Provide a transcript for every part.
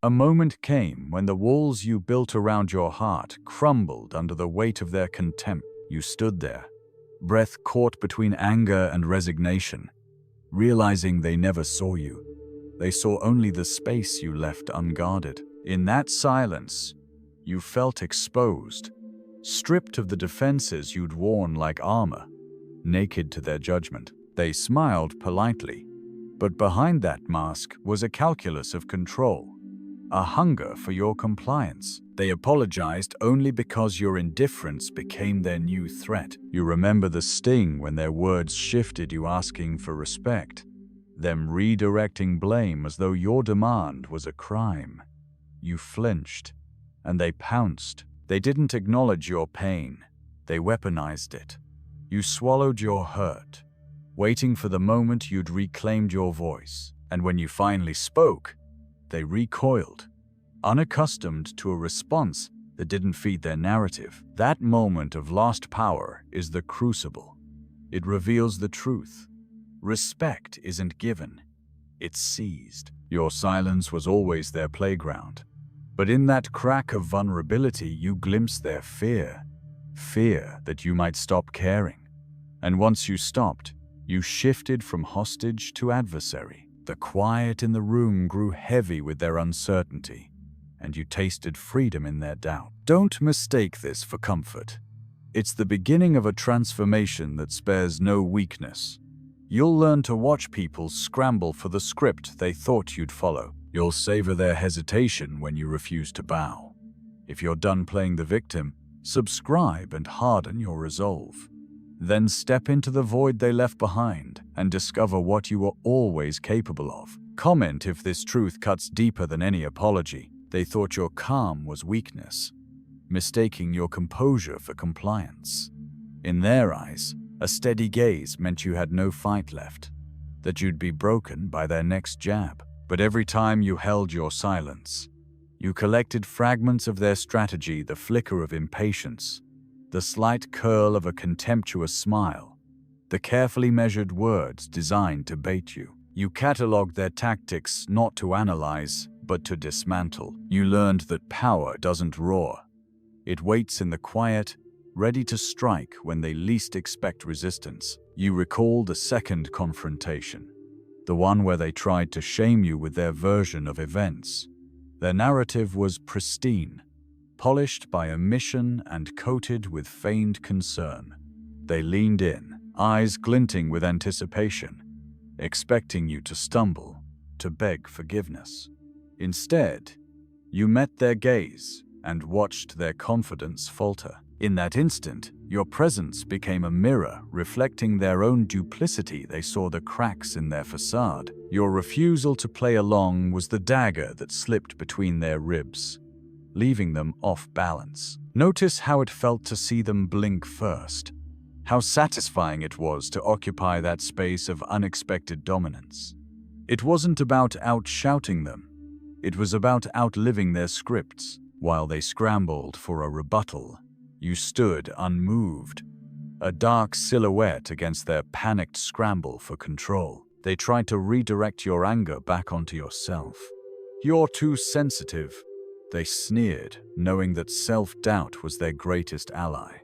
A moment came when the walls you built around your heart crumbled under the weight of their contempt. You stood there, breath caught between anger and resignation, realizing they never saw you. They saw only the space you left unguarded. In that silence, you felt exposed, stripped of the defenses you'd worn like armor, naked to their judgment. They smiled politely, but behind that mask was a calculus of control, a hunger for your compliance. They apologized only because your indifference became their new threat. You remember the sting when their words shifted you asking for respect, them redirecting blame as though your demand was a crime. You flinched, and they pounced. They didn't acknowledge your pain. They weaponized it. You swallowed your hurt, waiting for the moment you'd reclaimed your voice. And when you finally spoke, they recoiled, unaccustomed to a response that didn't feed their narrative. That moment of lost power is the crucible. It reveals the truth. Respect isn't given, it's seized. Your silence was always their playground. But in that crack of vulnerability, you glimpsed their fear. Fear that you might stop caring. And once you stopped, you shifted from hostage to adversary. The quiet in the room grew heavy with their uncertainty, and you tasted freedom in their doubt. Don't mistake this for comfort. It's the beginning of a transformation that spares no weakness. You'll learn to watch people scramble for the script they thought you'd follow. You'll savor their hesitation when you refuse to bow. If you're done playing the victim, subscribe and harden your resolve. Then step into the void they left behind and discover what you were always capable of. Comment if this truth cuts deeper than any apology. They thought your calm was weakness, mistaking your composure for compliance. In their eyes, a steady gaze meant you had no fight left, that you'd be broken by their next jab. But every time you held your silence, you collected fragments of their strategy, the flicker of impatience, the slight curl of a contemptuous smile, the carefully measured words designed to bait you. You catalogued their tactics not to analyze, but to dismantle. You learned that power doesn't roar. It waits in the quiet, ready to strike when they least expect resistance. You recalled a second confrontation, the one where they tried to shame you with their version of events. Their narrative was pristine, polished by omission and coated with feigned concern. They leaned in, eyes glinting with anticipation, expecting you to stumble, to beg forgiveness. Instead, you met their gaze and watched their confidence falter. In that instant, your presence became a mirror reflecting their own duplicity. They saw the cracks in their facade. Your refusal to play along was the dagger that slipped between their ribs, leaving them off balance. Notice how it felt to see them blink first, how satisfying it was to occupy that space of unexpected dominance. It wasn't about outshouting them, it was about outliving their scripts. While they scrambled for a rebuttal, you stood unmoved, a dark silhouette against their panicked scramble for control. They tried to redirect your anger back onto yourself. "You're too sensitive," they sneered, knowing that self-doubt was their greatest ally.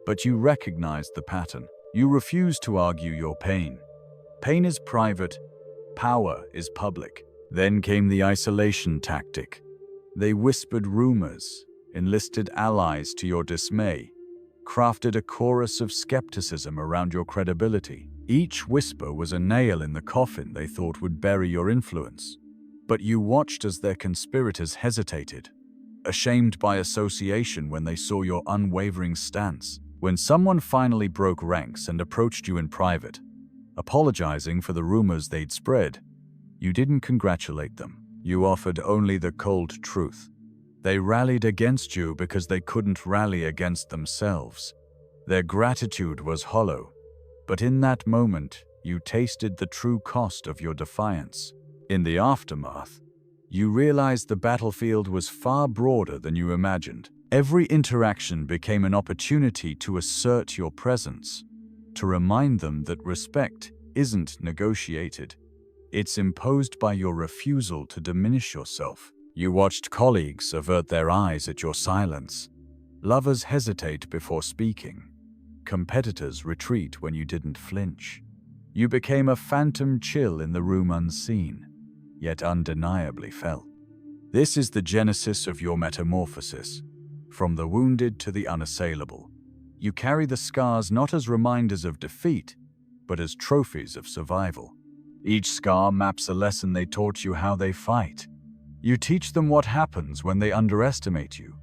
But you recognized the pattern. You refused to argue your pain. Pain is private, power is public. Then came the isolation tactic. They whispered rumors, enlisted allies to your dismay, crafted a chorus of skepticism around your credibility. Each whisper was a nail in the coffin they thought would bury your influence. But you watched as their conspirators hesitated, ashamed by association when they saw your unwavering stance. When someone finally broke ranks and approached you in private, apologizing for the rumors they'd spread, you didn't congratulate them. You offered only the cold truth. They rallied against you because they couldn't rally against themselves. Their gratitude was hollow, but in that moment, you tasted the true cost of your defiance. In the aftermath, you realized the battlefield was far broader than you imagined. Every interaction became an opportunity to assert your presence, to remind them that respect isn't negotiated. It's imposed by your refusal to diminish yourself. You watched colleagues avert their eyes at your silence. Lovers hesitate before speaking. Competitors retreat when you didn't flinch. You became a phantom chill in the room unseen, yet undeniably felt. This is the genesis of your metamorphosis, from the wounded to the unassailable. You carry the scars not as reminders of defeat, but as trophies of survival. Each scar maps a lesson they taught you how they fight. You teach them what happens when they underestimate you.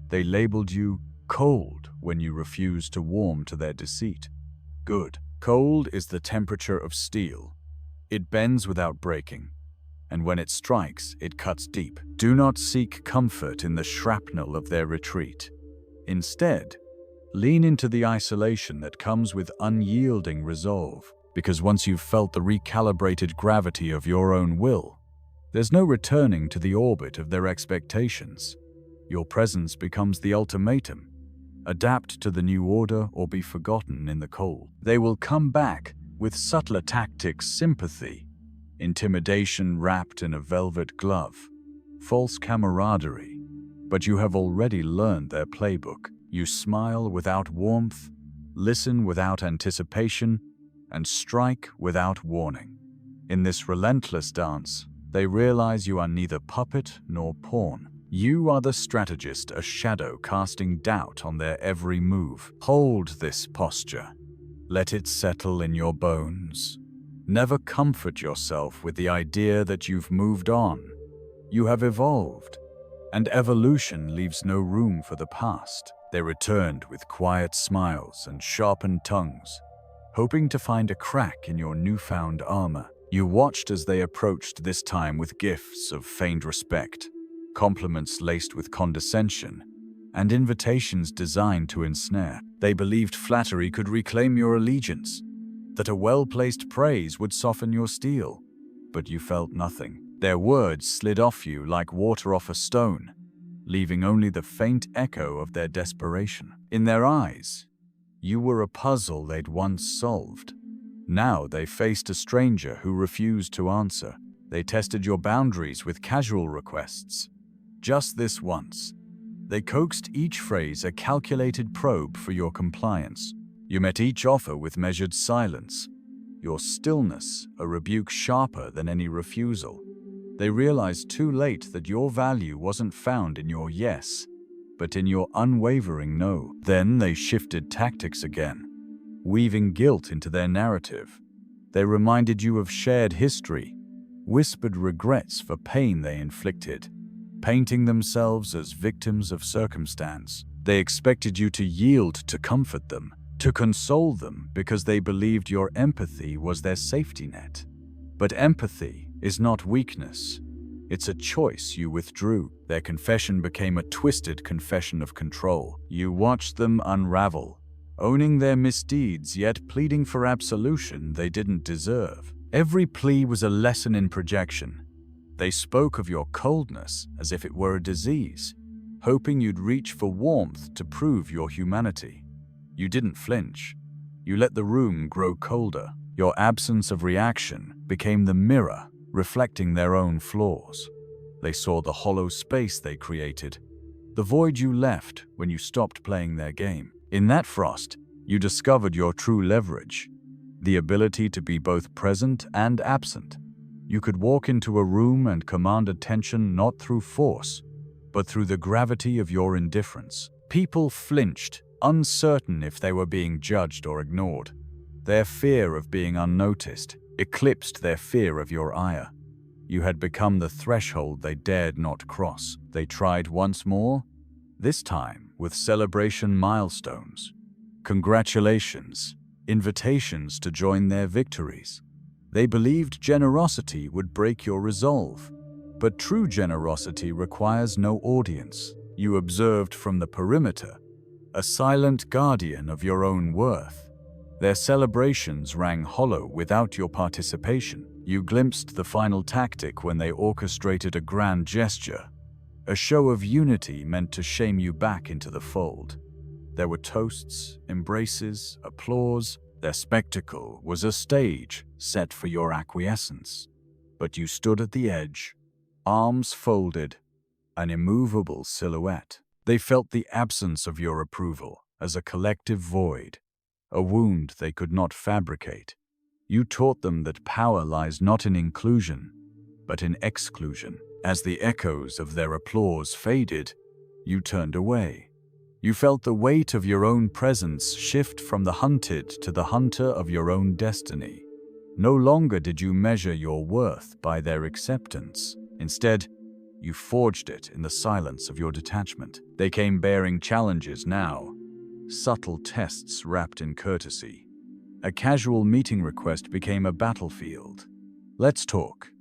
They labeled you cold when you refused to warm to their deceit. Good. Cold is the temperature of steel. It bends without breaking, and when it strikes, it cuts deep. Do not seek comfort in the shrapnel of their retreat. Instead, lean into the isolation that comes with unyielding resolve, because once you've felt the recalibrated gravity of your own will, there's no returning to the orbit of their expectations. Your presence becomes the ultimatum. Adapt to the new order or be forgotten in the cold. They will come back with subtler tactics, sympathy, intimidation wrapped in a velvet glove, false camaraderie. But you have already learned their playbook. You smile without warmth, listen without anticipation, and strike without warning. In this relentless dance, they realize you are neither puppet nor pawn. You are the strategist, a shadow casting doubt on their every move. Hold this posture. Let it settle in your bones. Never comfort yourself with the idea that you've moved on. You have evolved, and evolution leaves no room for the past. They returned with quiet smiles and sharpened tongues, hoping to find a crack in your newfound armor. You watched as they approached, this time with gifts of feigned respect, compliments laced with condescension, and invitations designed to ensnare. They believed flattery could reclaim your allegiance, that a well-placed praise would soften your steel. But you felt nothing. Their words slid off you like water off a stone, leaving only the faint echo of their desperation. In their eyes, you were a puzzle they'd once solved. Now they faced a stranger who refused to answer. They tested your boundaries with casual requests. Just this once. They coaxed each phrase a calculated probe for your compliance. You met each offer with measured silence, your stillness a rebuke sharper than any refusal. They realized too late that your value wasn't found in your yes, but in your unwavering no. Then they shifted tactics again, weaving guilt into their narrative. They reminded you of shared history, whispered regrets for pain they inflicted, painting themselves as victims of circumstance. They expected you to yield to comfort them, to console them because they believed your empathy was their safety net. But empathy is not weakness. It's a choice you withdrew. Their confession became a twisted confession of control. You watched them unravel, owning their misdeeds yet pleading for absolution they didn't deserve. Every plea was a lesson in projection. They spoke of your coldness as if it were a disease, hoping you'd reach for warmth to prove your humanity. You didn't flinch. You let the room grow colder. Your absence of reaction became the mirror, reflecting their own flaws. They saw the hollow space they created, the void you left when you stopped playing their game. In that frost, you discovered your true leverage, the ability to be both present and absent. You could walk into a room and command attention not through force, but through the gravity of your indifference. People flinched, uncertain if they were being judged or ignored. Their fear of being unnoticed eclipsed their fear of your ire. You had become the threshold they dared not cross. They tried once more, this time with celebration milestones, congratulations, invitations to join their victories. They believed generosity would break your resolve, but true generosity requires no audience. You observed from the perimeter, a silent guardian of your own worth. Their celebrations rang hollow without your participation. You glimpsed the final tactic when they orchestrated a grand gesture, a show of unity meant to shame you back into the fold. There were toasts, embraces, applause. Their spectacle was a stage set for your acquiescence. But you stood at the edge, arms folded, an immovable silhouette. They felt the absence of your approval as a collective void, a wound they could not fabricate. You taught them that power lies not in inclusion, but in exclusion. As the echoes of their applause faded, you turned away. You felt the weight of your own presence shift from the hunted to the hunter of your own destiny. No longer did you measure your worth by their acceptance. Instead, you forged it in the silence of your detachment. They came bearing challenges now, subtle tests wrapped in courtesy. A casual meeting request became a battlefield. "Let's talk,"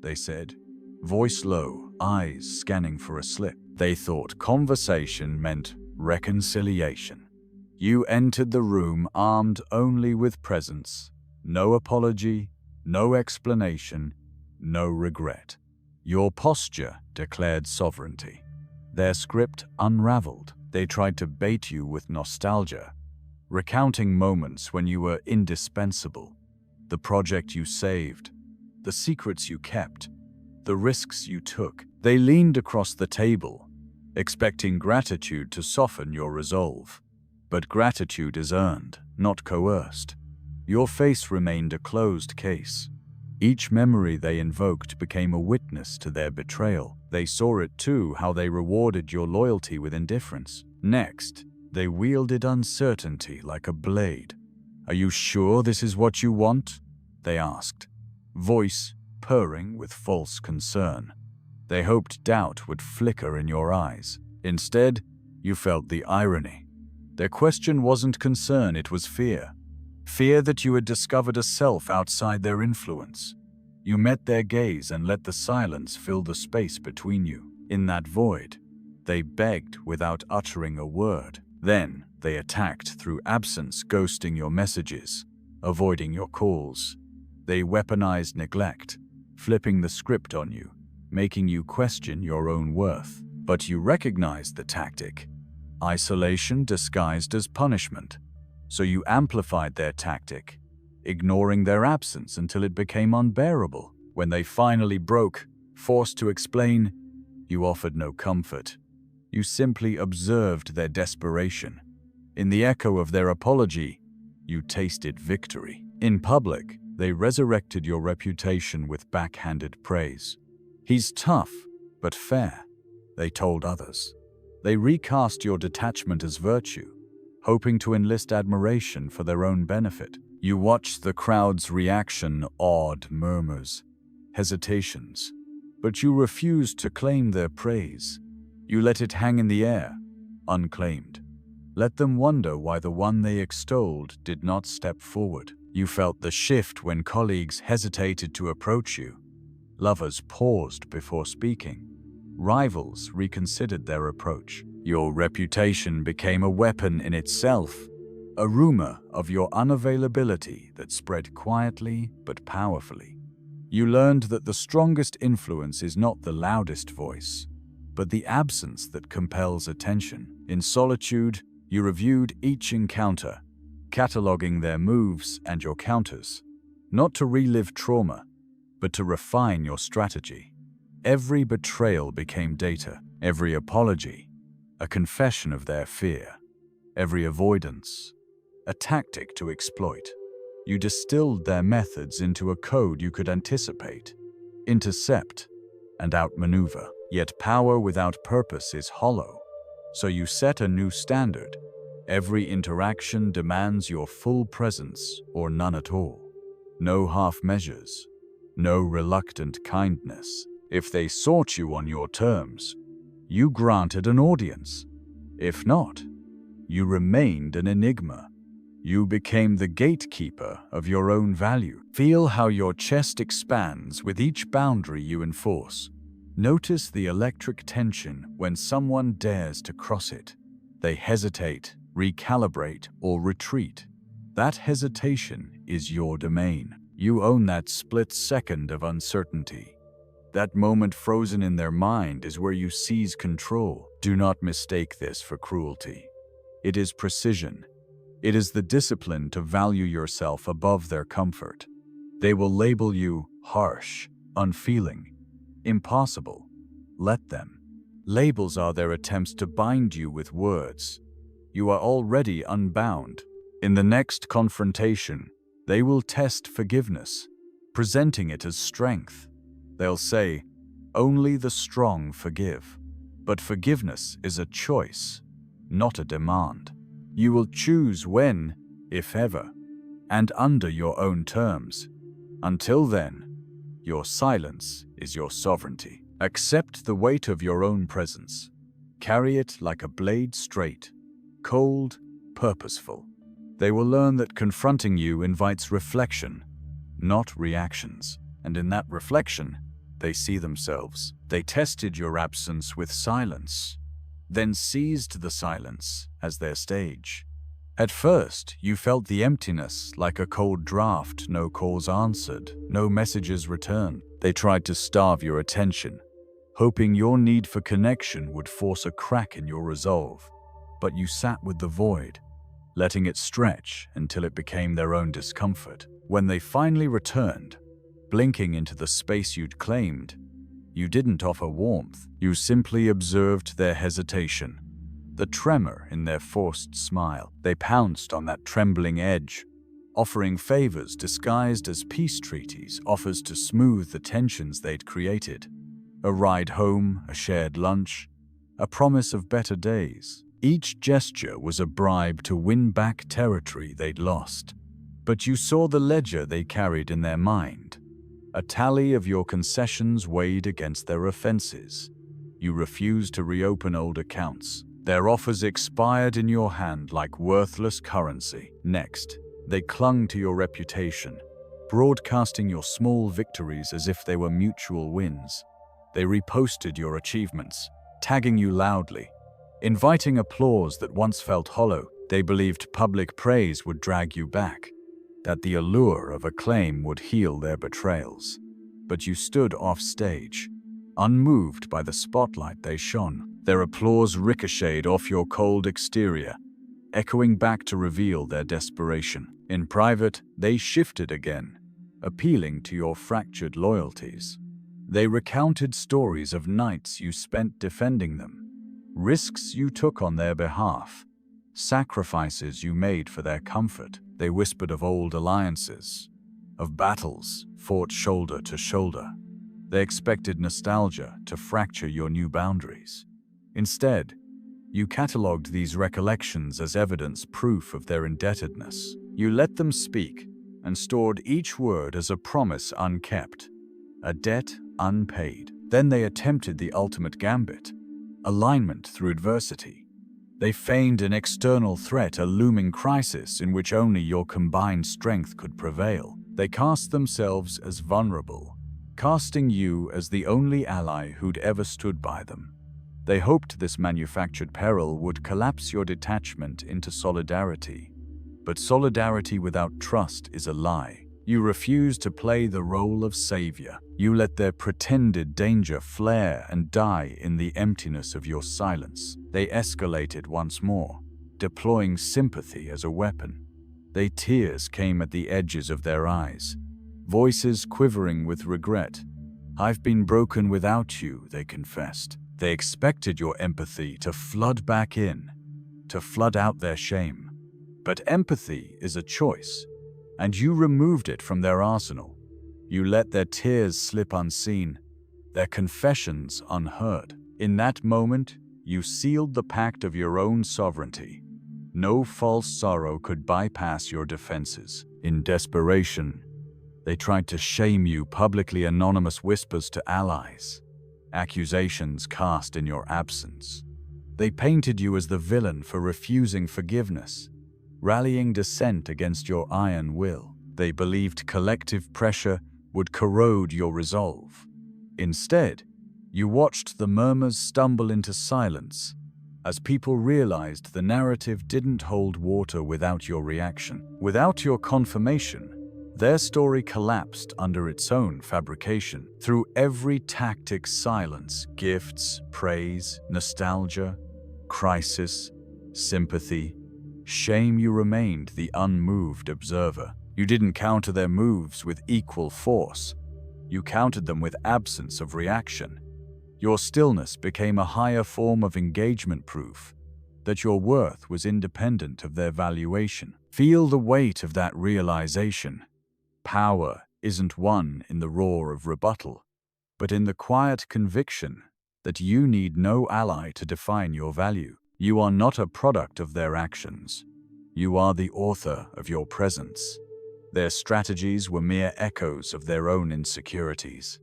they said, voice low, eyes scanning for a slip. They thought conversation meant reconciliation. You entered the room armed only with presence. No apology, no explanation, no regret. Your posture declared sovereignty. Their script unraveled. They tried to bait you with nostalgia, recounting moments when you were indispensable, the project you saved, the secrets you kept, the risks you took. They leaned across the table, expecting gratitude to soften your resolve. But gratitude is earned, not coerced. Your face remained a closed case. Each memory they invoked became a witness to their betrayal. They saw it too, how they rewarded your loyalty with indifference. Next, they wielded uncertainty like a blade. "Are you sure this is what you want?" they asked, voice purring with false concern. They hoped doubt would flicker in your eyes. Instead, you felt the irony. Their question wasn't concern, it was fear. Fear that you had discovered a self outside their influence. You met their gaze and let the silence fill the space between you. In that void, they begged without uttering a word. Then they attacked through absence, ghosting your messages, avoiding your calls. They weaponized neglect, flipping the script on you, making you question your own worth. But you recognized the tactic. Isolation disguised as punishment. So you amplified their tactic, ignoring their absence until it became unbearable. When they finally broke, forced to explain, you offered no comfort. You simply observed their desperation. In the echo of their apology, you tasted victory. In public, they resurrected your reputation with backhanded praise. "He's tough, but fair," they told others. They recast your detachment as virtue, hoping to enlist admiration for their own benefit. You watched the crowd's reaction, awed murmurs, hesitations, but you refused to claim their praise. You let it hang in the air, unclaimed. Let them wonder why the one they extolled did not step forward. You felt the shift when colleagues hesitated to approach you. Lovers paused before speaking. Rivals reconsidered their approach. Your reputation became a weapon in itself, a rumor of your unavailability that spread quietly but powerfully. You learned that the strongest influence is not the loudest voice, but the absence that compels attention. In solitude, you reviewed each encounter, cataloging their moves and your counters, not to relive trauma, but to refine your strategy. Every betrayal became data, every apology, a confession of their fear, every avoidance, a tactic to exploit. You distilled their methods into a code you could anticipate, intercept, and outmaneuver. Yet power without purpose is hollow, so you set a new standard. Every interaction demands your full presence or none at all. No half measures, no reluctant kindness. If they sought you on your terms, you granted an audience. If not, you remained an enigma. You became the gatekeeper of your own value. Feel how your chest expands with each boundary you enforce. Notice the electric tension when someone dares to cross it. They hesitate, recalibrate, or retreat. That hesitation is your domain. You own that split second of uncertainty. That moment frozen in their mind is where you seize control. Do not mistake this for cruelty. It is precision. It is the discipline to value yourself above their comfort. They will label you harsh, unfeeling, impossible. Let them. Labels are their attempts to bind you with words. You are already unbound. In the next confrontation, they will test forgiveness, presenting it as strength. They'll say, "Only the strong forgive." But forgiveness is a choice, not a demand. You will choose when, if ever, and under your own terms. Until then, your silence is your sovereignty. Accept the weight of your own presence. Carry it like a blade straight, cold, purposeful. They will learn that confronting you invites reflection, not reactions. And in that reflection, they see themselves. They tested your absence with silence, then seized the silence as their stage. At first, you felt the emptiness like a cold draft, no calls answered, no messages returned. They tried to starve your attention, hoping your need for connection would force a crack in your resolve. But you sat with the void, letting it stretch until it became their own discomfort. When they finally returned, blinking into the space you'd claimed, you didn't offer warmth. You simply observed their hesitation, the tremor in their forced smile. They pounced on that trembling edge, offering favors disguised as peace treaties, offers to smooth the tensions they'd created. A ride home, a shared lunch, a promise of better days. Each gesture was a bribe to win back territory they'd lost. But you saw the ledger they carried in their mind, a tally of your concessions weighed against their offenses. You refused to reopen old accounts. Their offers expired in your hand like worthless currency. Next, they clung to your reputation, broadcasting your small victories as if they were mutual wins. They reposted your achievements, tagging you loudly, inviting applause that once felt hollow. They believed public praise would drag you back, that the allure of acclaim would heal their betrayals. But you stood off stage, unmoved by the spotlight they shone. Their applause ricocheted off your cold exterior, echoing back to reveal their desperation. In private, they shifted again, appealing to your fractured loyalties. They recounted stories of nights you spent defending them, risks you took on their behalf, sacrifices you made for their comfort. They whispered of old alliances, of battles fought shoulder to shoulder. They expected nostalgia to fracture your new boundaries. Instead, you catalogued these recollections as evidence, proof of their indebtedness. You let them speak and stored each word as a promise unkept, a debt unpaid. Then they attempted the ultimate gambit, alignment through adversity. They feigned an external threat, a looming crisis in which only your combined strength could prevail. They cast themselves as vulnerable, casting you as the only ally who'd ever stood by them. They hoped this manufactured peril would collapse your detachment into solidarity. But solidarity without trust is a lie. You refused to play the role of savior. You let their pretended danger flare and die in the emptiness of your silence. They escalated once more, deploying sympathy as a weapon. Their tears came at the edges of their eyes, voices quivering with regret. "I've been broken without you," they confessed. They expected your empathy to flood back in, to flood out their shame. But empathy is a choice, and you removed it from their arsenal. You let their tears slip unseen, their confessions unheard. In that moment, you sealed the pact of your own sovereignty. No false sorrow could bypass your defenses. In desperation, they tried to shame you publicly, anonymous whispers to allies, accusations cast in your absence. They painted you as the villain for refusing forgiveness, rallying dissent against your iron will. They believed collective pressure would corrode your resolve. Instead, you watched the murmurs stumble into silence as people realized the narrative didn't hold water without your reaction. Without your confirmation, their story collapsed under its own fabrication. Through every tactic, silence, gifts, praise, nostalgia, crisis, sympathy, shame, you remained the unmoved observer. You didn't counter their moves with equal force. You countered them with absence of reaction. Your stillness became a higher form of engagement, proof that your worth was independent of their valuation. Feel the weight of that realization. Power isn't won in the roar of rebuttal, but in the quiet conviction that you need no ally to define your value. You are not a product of their actions. You are the author of your presence. Their strategies were mere echoes of their own insecurities,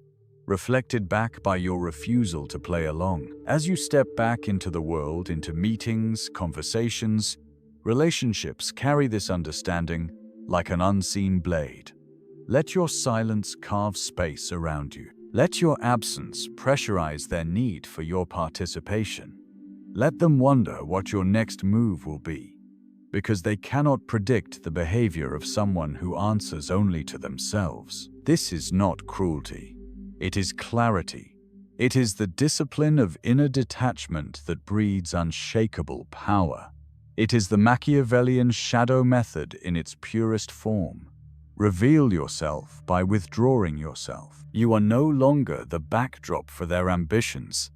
reflected back by your refusal to play along. As you step back into the world, into meetings, conversations, relationships, carry this understanding like an unseen blade. Let your silence carve space around you. Let your absence pressurize their need for your participation. Let them wonder what your next move will be, because they cannot predict the behavior of someone who answers only to themselves. This is not cruelty. It is clarity. It is the discipline of inner detachment that breeds unshakable power. It is the Machiavellian shadow method in its purest form. Reveal yourself by withdrawing yourself. You are no longer the backdrop for their ambitions.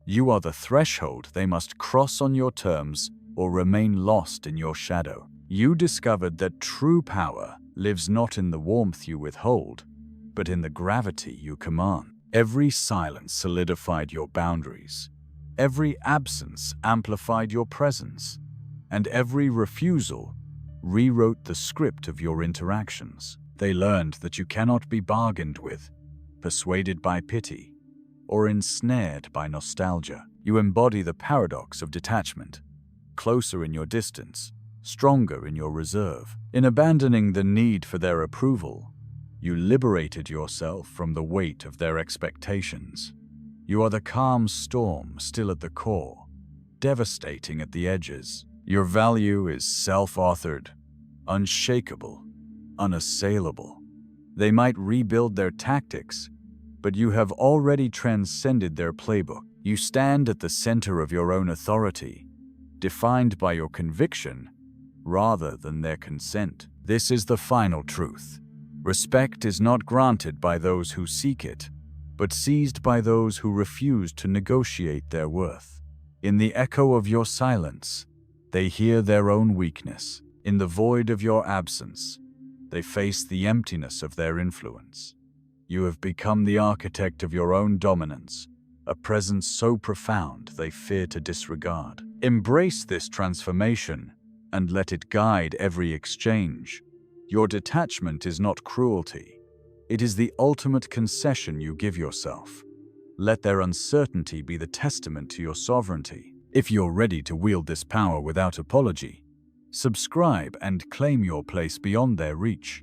You are the threshold they must cross on your terms or remain lost in your shadow. You discovered that true power lives not in the warmth you withhold, but in the gravity you command. Every silence solidified your boundaries. Every absence amplified your presence. And every refusal rewrote the script of your interactions. They learned that you cannot be bargained with, persuaded by pity, or ensnared by nostalgia. You embody the paradox of detachment, closer in your distance, stronger in your reserve. In abandoning the need for their approval, you liberated yourself from the weight of their expectations. You are the calm storm still at the core, devastating at the edges. Your value is self-authored, unshakable, unassailable. They might rebuild their tactics, but you have already transcended their playbook. You stand at the center of your own authority, defined by your conviction rather than their consent. This is the final truth. Respect is not granted by those who seek it, but seized by those who refuse to negotiate their worth. In the echo of your silence, they hear their own weakness. In the void of your absence, they face the emptiness of their influence. You have become the architect of your own dominance, a presence so profound they fear to disregard. Embrace this transformation and let it guide every exchange. Your detachment is not cruelty. It is the ultimate concession you give yourself. Let their uncertainty be the testament to your sovereignty. If you're ready to wield this power without apology, subscribe and claim your place beyond their reach.